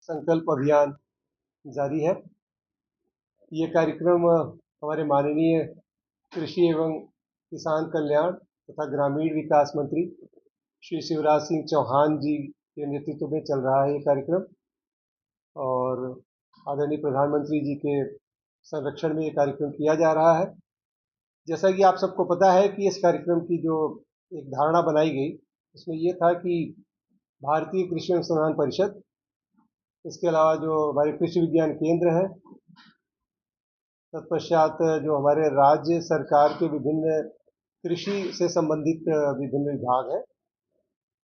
संकल्प अभियान जारी है। ये कार्यक्रम हमारे माननीय कृषि एवं किसान कल्याण तथा ग्रामीण विकास मंत्री श्री शिवराज सिंह चौहान जी के नेतृत्व में चल रहा है ये कार्यक्रम, और आदरणीय प्रधानमंत्री जी के संरक्षण में ये कार्यक्रम किया जा रहा है। जैसा कि आप सबको पता है कि इस कार्यक्रम की जो एक धारणा बनाई गई, उसमें ये था कि भारतीय कृषि अनुसंधान परिषद, इसके अलावा जो हमारे कृषि विज्ञान केंद्र हैं, तत्पश्चात जो हमारे राज्य सरकार के विभिन्न कृषि से संबंधित विभिन्न विभाग हैं,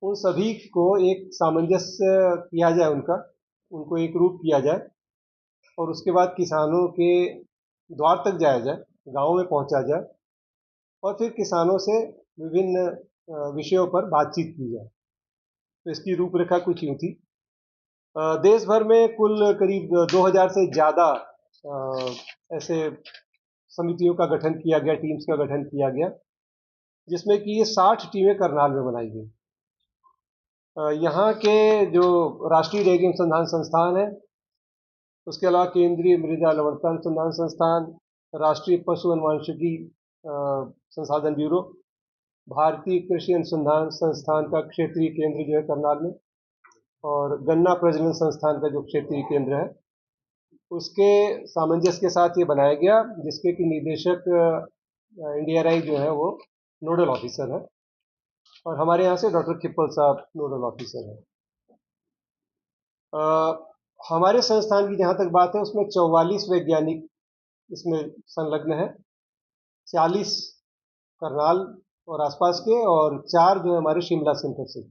उन सभी को एक सामंजस्य किया जाए, उनको एक रूप किया जाए, और उसके बाद किसानों के द्वार तक जाया जाए, गाँव में पहुंचा जाए, और फिर किसानों से विभिन्न विषयों पर बातचीत की जाए। तो इसकी रूपरेखा कुछ यूँ थी। देश भर में कुल करीब 2000 से ज़्यादा ऐसे समितियों का गठन किया गया, टीम्स का गठन किया गया, जिसमें कि ये 60 टीमें करनाल में बनाई गई। यहाँ के जो राष्ट्रीय डेयरी अनुसंधान संस्थान है, उसके अलावा केंद्रीय मृदा लवणता अनुसंधान संस्थान, राष्ट्रीय पशु अनुवांशिकी संसाधन ब्यूरो, भारतीय कृषि अनुसंधान संस्थान का क्षेत्रीय केंद्र जो है करनाल में, और गन्ना प्रजनन संस्थान का जो क्षेत्रीय केंद्र है, उसके सामंजस्य के साथ ये बनाया गया, जिसके कि निदेशक इंडिया राई जो है वो नोडल ऑफिसर है, और हमारे यहाँ से डॉक्टर खिप्पल साहब नोडल ऑफिसर है। हमारे संस्थान की जहाँ तक बात है, उसमें 44 वैज्ञानिक इसमें संलग्न है, 40 करनाल और आसपास के, और 4 जो है हमारे शिमला सेंटर से।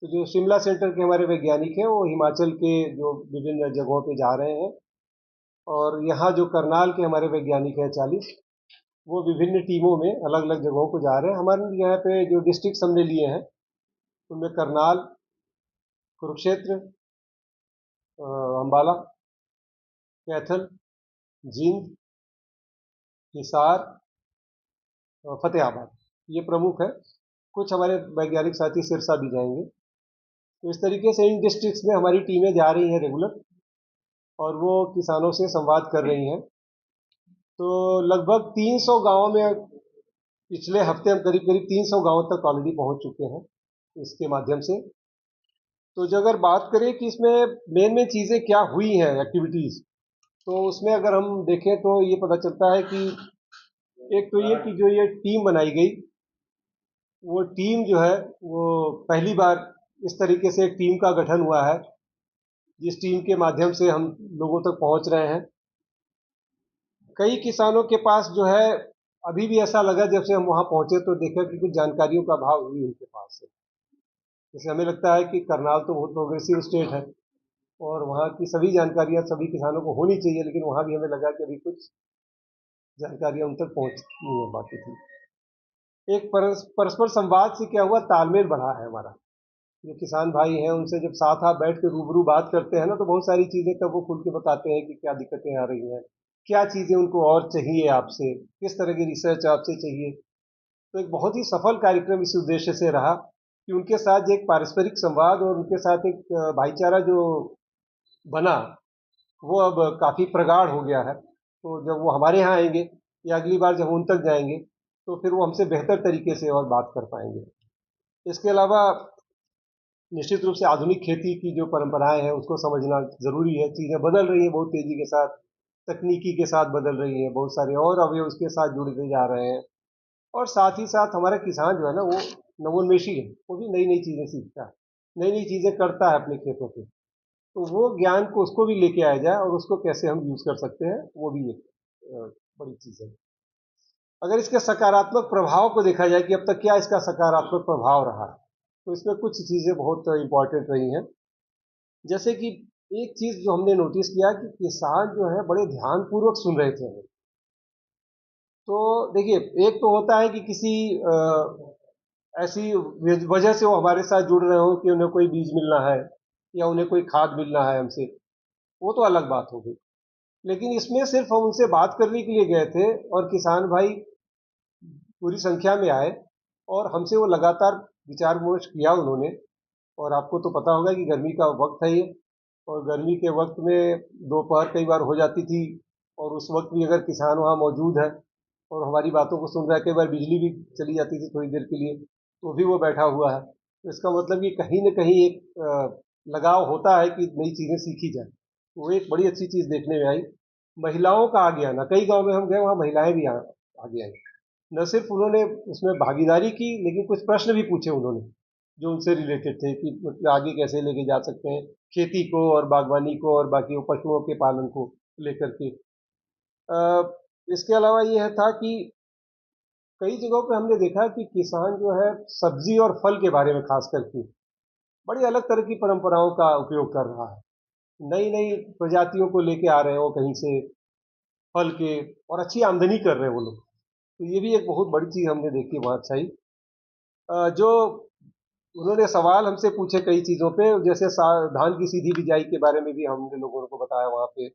तो जो शिमला सेंटर के हमारे वैज्ञानिक हैं वो हिमाचल के जो विभिन्न जगहों पे जा रहे हैं, और यहाँ जो करनाल के हमारे वैज्ञानिक हैं 40, वो विभिन्न टीमों में अलग अलग जगहों को जा रहे हैं। हमारे यहाँ पे जो डिस्ट्रिक्ट हमने लिए हैं, उनमें करनाल, कुरुक्षेत्र, अम्बाला, कैथल, जींद, हिसार, फतेहाबाद, ये प्रमुख है। कुछ हमारे वैज्ञानिक साथी सिरसा भी जाएंगे। तो इस तरीके से इन डिस्ट्रिक्ट्स में हमारी टीमें जा रही हैं रेगुलर, और वो किसानों से संवाद कर रही हैं। तो लगभग 300 गाँव में पिछले हफ्ते हम करीब करीब 300 गाँव तक ऑलरेडी पहुंच चुके हैं इसके माध्यम से। तो जो अगर बात करें कि इसमें मेन मेन चीज़ें क्या हुई हैं, एक्टिविटीज़, तो उसमें अगर हम देखें तो ये पता चलता है कि एक तो ये कि जो ये टीम बनाई गई, वो टीम जो है वो पहली बार इस तरीके से एक टीम का गठन हुआ है, जिस टीम के माध्यम से हम लोगों तक पहुंच रहे हैं। कई किसानों के पास जो है, अभी भी ऐसा लगा जब से हम वहां पहुंचे तो देखा कि कुछ जानकारियों का अभाव हुई उनके पास से। जैसे हमें लगता है कि करनाल तो बहुत प्रोग्रेसिव स्टेट है, और वहाँ की सभी जानकारियाँ सभी किसानों को होनी चाहिए, लेकिन वहाँ भी हमें लगा कि अभी कुछ जानकारियाँ उन तक पहुँचनी है बाकी थी। एक परस्पर संवाद से क्या हुआ, तालमेल बढ़ा है हमारा। जो किसान भाई हैं, उनसे जब साथ आप बैठ के रूबरू बात करते हैं ना, तो बहुत सारी चीज़ें तब वो खुल के बताते हैं कि क्या दिक्कतें आ रही हैं, क्या चीज़ें उनको और चाहिए आपसे, किस तरह की रिसर्च आपसे चाहिए। तो एक बहुत ही सफल कार्यक्रम इस उद्देश्य से रहा कि उनके साथ जो एक पारस्परिक संवाद और उनके साथ एक भाईचारा जो बना, वो अब काफ़ी प्रगाढ़ हो गया है। तो जब वो हमारे यहाँ आएंगे या अगली बार जब उन तक जाएंगे, तो फिर वो हमसे बेहतर तरीके से और बात कर पाएंगे। इसके अलावा निश्चित रूप से आधुनिक खेती की जो परंपराएं हैं उसको समझना ज़रूरी है। चीज़ें बदल रही हैं बहुत तेज़ी के साथ, तकनीकी के साथ बदल रही हैं, बहुत सारे और अवयव उसके साथ जुड़ते जा रहे हैं, और साथ ही साथ हमारा किसान जो है ना, वो नवोन्मेषी है, वो भी नई नई चीज़ें सीखता है, नई नई चीज़ें करता है अपने खेतों पे। तो वो ज्ञान को उसको भी लेके आया जाए, और उसको कैसे हम यूज़ कर सकते हैं, वो भी एक बड़ी चीज़ है। अगर इसके सकारात्मक प्रभाव को देखा जाए कि अब तक क्या इसका सकारात्मक प्रभाव रहा, तो इसमें कुछ चीज़ें बहुत इंपॉर्टेंट रही हैं। जैसे कि एक चीज़ जो हमने नोटिस किया कि किसान जो है बड़े ध्यानपूर्वक सुन रहे थे हमें। तो देखिए, एक तो होता है कि किसी ऐसी वजह से वो हमारे साथ जुड़ रहे हो कि उन्हें कोई बीज मिलना है या उन्हें कोई खाद मिलना है हमसे, वो तो अलग बात हो गई। लेकिन इसमें सिर्फ हम उनसे बात करने के लिए गए थे, और किसान भाई पूरी संख्या में आए, और हमसे वो लगातार विचार विमर्श किया उन्होंने। और आपको तो पता होगा कि गर्मी का वक्त है ये, और गर्मी के वक्त में दोपहर कई बार हो जाती थी, और उस वक्त भी अगर किसान वहाँ मौजूद है और हमारी बातों को सुन रहा है, कई बार बिजली भी चली जाती थी थोड़ी देर के लिए, तो भी वो बैठा हुआ है। तो इसका मतलब कि कहीं न कहीं एक लगाव होता है कि नई चीज़ें सीखी जाए। वो एक बड़ी अच्छी चीज़ देखने में आई। महिलाओं का आगे आना, कई गाँव में हम गए वहाँ महिलाएँ भी आगे आई। न सिर्फ उन्होंने उसमें भागीदारी की, लेकिन कुछ प्रश्न भी पूछे उन्होंने, जो उनसे रिलेटेड थे कि मतलब आगे कैसे लेके जा सकते हैं खेती को और बागवानी को और बाकी वो पशुओं के पालन को लेकर के। इसके अलावा ये था कि कई जगहों पे हमने देखा कि किसान जो है सब्जी और फल के बारे में खास करके बड़ी अलग तरह की परंपराओं का उपयोग कर रहा है। नई नई प्रजातियों को लेके आ रहे हैं वो कहीं से, फल के, और अच्छी आमदनी कर रहे हैं वो लोग। तो ये भी एक बहुत बड़ी चीज़ हमने देखी वहाँ अच्छाई। जो उन्होंने सवाल हमसे पूछे कई चीज़ों पे, जैसे धान की सीधी बिजाई के बारे में भी हमने लोगों को बताया वहाँ पे।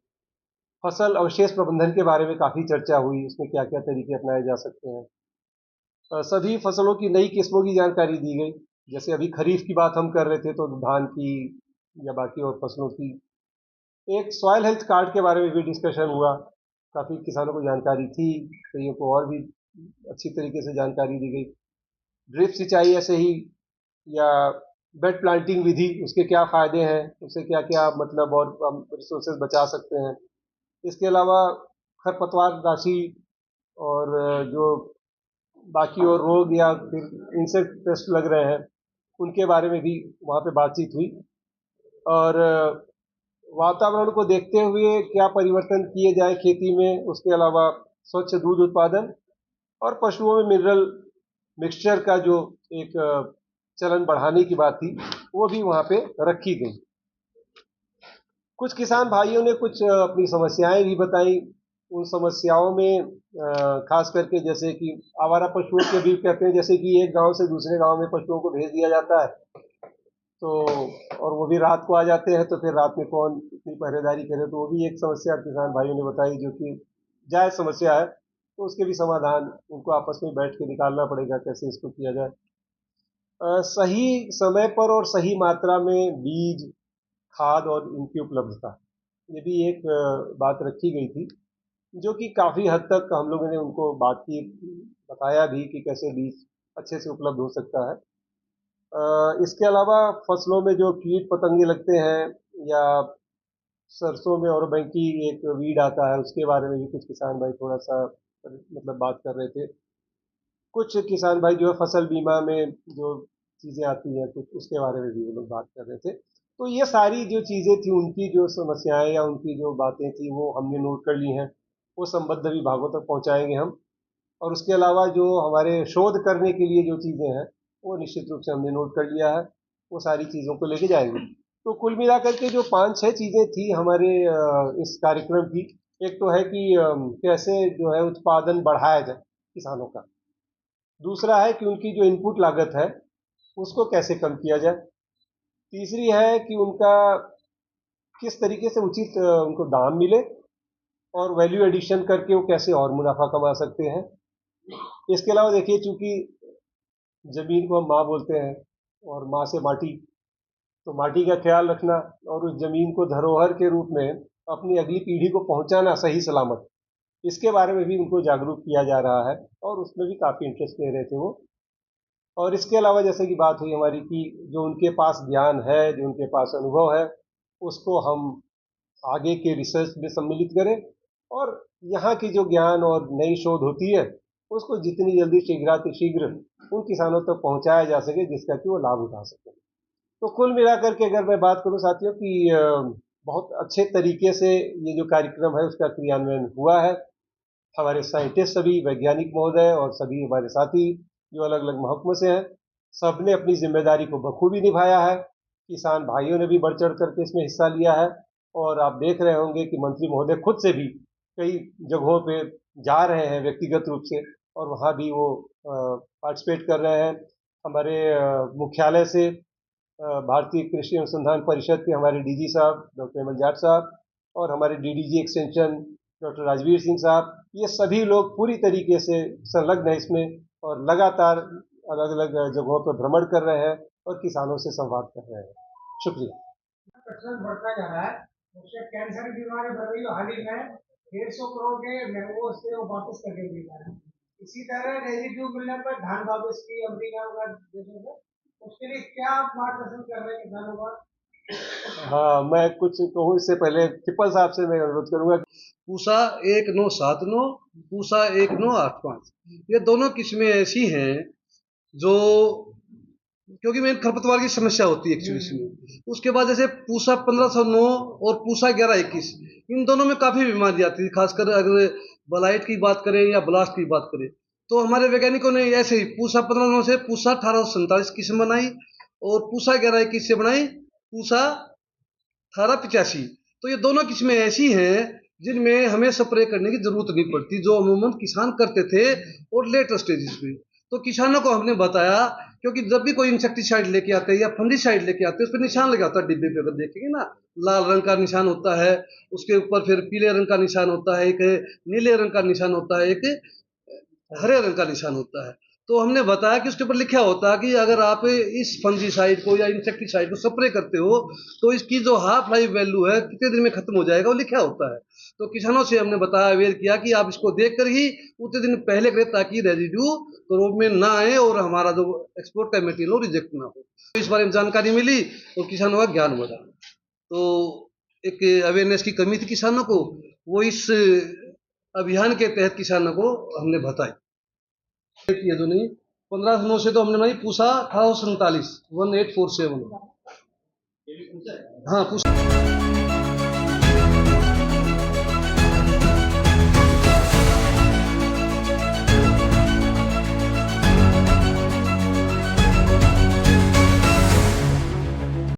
फसल अवशेष प्रबंधन के बारे में काफ़ी चर्चा हुई, उसमें क्या क्या तरीके अपनाए जा सकते हैं। सभी फसलों की नई किस्मों की जानकारी दी गई। जैसे अभी खरीफ की बात हम कर रहे थे तो धान की या बाकी और फसलों की। एक सॉइल हेल्थ कार्ड के बारे में भी डिस्कशन हुआ, काफ़ी किसानों को जानकारी थी, कईयों को और भी अच्छी तरीके से जानकारी दी गई। ड्रिप सिंचाई ऐसे ही, या बेड प्लांटिंग विधि, उसके क्या फ़ायदे हैं, उससे क्या क्या मतलब और हम रिसोर्सेज बचा सकते हैं। इसके अलावा खरपतवार नाशी और जो बाकी और रोग या फिर इंसेक्ट पेस्ट लग रहे हैं, उनके बारे में भी वहाँ पे बातचीत हुई। और वातावरण को देखते हुए क्या परिवर्तन किए जाए खेती में, उसके अलावा स्वच्छ दूध उत्पादन और पशुओं में मिनरल मिक्सचर का जो एक चलन बढ़ाने की बात थी, वो भी वहाँ पे रखी गई। कुछ किसान भाइयों ने कुछ अपनी समस्याएं भी बताई। उन समस्याओं में खास करके जैसे कि आवारा पशुओं के भी कहते हैं, जैसे कि एक गांव से दूसरे गांव में पशुओं को भेज दिया जाता है, तो और वो भी रात को आ जाते हैं, तो फिर रात में कौन इतनी पहरेदारी करे, तो वो भी एक समस्या किसान भाइयों ने बताई, जो कि जायज़ समस्या है। तो उसके भी समाधान उनको आपस में बैठ के निकालना पड़ेगा, कैसे इसको किया जाए। सही समय पर और सही मात्रा में बीज, खाद और इनकी उपलब्धता, ये भी एक बात रखी गई थी, जो कि काफ़ी हद तक हम लोगों ने उनको बात की, बताया भी कि कैसे बीज अच्छे से उपलब्ध हो सकता है। इसके अलावा फसलों में जो कीट पतंगे लगते हैं, या सरसों में और बैंकी एक वीड आता है, उसके बारे में भी कुछ किसान भाई थोड़ा सा मतलब बात कर रहे थे। कुछ किसान भाई जो है फसल बीमा में जो चीज़ें आती हैं कुछ, उसके बारे में भी वो लोग बात कर रहे थे। तो ये सारी जो चीज़ें थी, उनकी जो समस्याएं या उनकी जो बातें थी, वो हमने नोट कर ली हैं। वो संबद्ध विभागों तक पहुंचाएंगे हम। और उसके अलावा जो हमारे शोध करने के लिए जो चीज़ें हैं, वो निश्चित रूप से हमने नोट कर लिया है। वो सारी चीज़ों को लेके जाएंगे। तो कुल मिलाकर के जो 5-6 चीज़ें थी हमारे इस कार्यक्रम की, एक तो है कि कैसे जो है उत्पादन बढ़ाया जाए किसानों का। दूसरा है कि उनकी जो इनपुट लागत है, उसको कैसे कम किया जाए। तीसरी है कि उनका किस तरीके से उचित उनको दाम मिले, और वैल्यू एडिशन करके वो कैसे और मुनाफा कमा सकते हैं। इसके अलावा देखिए, चूंकि ज़मीन को हम माँ बोलते हैं और माँ से माटी, तो माटी का ख्याल रखना और उस ज़मीन को धरोहर के रूप में अपनी अगली पीढ़ी को पहुंचाना सही सलामत, इसके बारे में भी उनको जागरूक किया जा रहा है, और उसमें भी काफ़ी इंटरेस्ट ले रहे थे वो। और इसके अलावा जैसे कि बात हुई हमारी कि जो उनके पास ज्ञान है, जो उनके पास अनुभव है, उसको हम आगे के रिसर्च में सम्मिलित करें, और यहाँ की जो ज्ञान और नई शोध होती है, उसको जितनी जल्दी शीघ्र उन किसानों तक पहुँचाया जा सके, जिसका कि वो लाभ उठा सकें। तो कुल मिलाकर के अगर मैं बात करूं साथियों कि बहुत अच्छे तरीके से ये जो कार्यक्रम है उसका क्रियान्वयन हुआ है। हमारे साइंटिस्ट, सभी वैज्ञानिक महोदय और सभी हमारे साथी जो अलग अलग महकमों से हैं, सबने अपनी जिम्मेदारी को बखूबी निभाया है। किसान भाइयों ने भी बढ़ चढ़ करके इसमें हिस्सा लिया है। और आप देख रहे होंगे कि मंत्री महोदय खुद से भी कई जगहों पे जा रहे हैं व्यक्तिगत रूप से, और वहाँ भी वो पार्टिसिपेट कर रहे हैं। हमारे मुख्यालय से भारतीय कृषि अनुसंधान परिषद के हमारे डीजी साहब डॉक्टर हेमंत जाट साहब, और हमारे DDG extension doctor Rajveer Singh साहब, ये सभी लोग पूरी तरीके से संलग्न हैं इसमें, और लगातार अलग अलग जगहों पर भ्रमण कर रहे हैं और किसानों से संवाद कर रहे हैं। शुक्रिया। प्रतिशत बढ़ता जा रहा है, उससे कैंसर की बीमारी बढ़ रही है। हाल ही में 150 करोड़ के मैंगो से वो वापस करके दिए जा रहे हैं। इसी तरह रेजिड्यू मिलने पर धान वापस की अमेरिका वगैरह देशों में, उसके लिए क्या आप मार्गदर्शन कर रहे हैं किसानों का? हाँ, मैं कुछ कहूँ इससे पहले ट्रिपल साहब से मैं अनुरोध करूंगा। पूसा 1979, पूसा 1985, ये दोनों किस्में ऐसी हैं जो, क्योंकि मेन खरपतवार की समस्या होती है एक्चुअली इसमें। उसके बाद जैसे पूसा 1509 और पूसा 1121, इन दोनों में काफ़ी बीमारी आती है। खासकर अगर ब्लाइट की बात करें या ब्लास्ट की बात करें, तो हमारे वैज्ञानिकों ने ऐसे ही पूसा 1509 से पूसा 1847 किस्म बनाई, और पूसा 1121 से बनाई पूसा 1885। तो ये दोनों किस्में ऐसी हैं जिनमें हमें स्प्रे करने की जरूरत नहीं पड़ती, जो अमूमन किसान करते थे और लेटर स्टेजेस में। तो किसानों को हमने बताया, क्योंकि जब भी कोई इंसेक्टिसाइड लेके आते हैं या फंगिसाइड लेके आते हैं, उस पर निशान लगा होता है डिब्बे पे, अगर देखेंगे ना, लाल रंग का निशान होता है, उसके ऊपर फिर पीले रंग का निशान होता है, एक नीले रंग का निशान होता है, एक हरे रंग का निशान होता है। तो हमने बताया कि उसके ऊपर लिखा होता है कि अगर आप इस फंजीसाइड को या इंसेक्टिसाइड को स्प्रे करते हो तो इसकी जो हाफ लाइफ वैल्यू है कितने दिन में खत्म हो जाएगा, वो लिखा होता है। तो किसानों से हमने बताया, अवेयर किया कि आप इसको देखकर ही उतने दिन पहले करें, ताकि रेजिड्यू क्रॉप में ना आए और हमारा जो एक्सपोर्ट का मटेरियल हो रिजेक्ट ना हो। तो इस बारे में जानकारी मिली और किसानों का ज्ञान बढ़ा। तो एक अवेयरनेस की कमी थी किसानों को, वो इस अभियान के तहत किसानों को हमने बताई। ये जो नहीं 1509 से तो हमने बनाई पूसा 1847 1847। हाँ पूसा।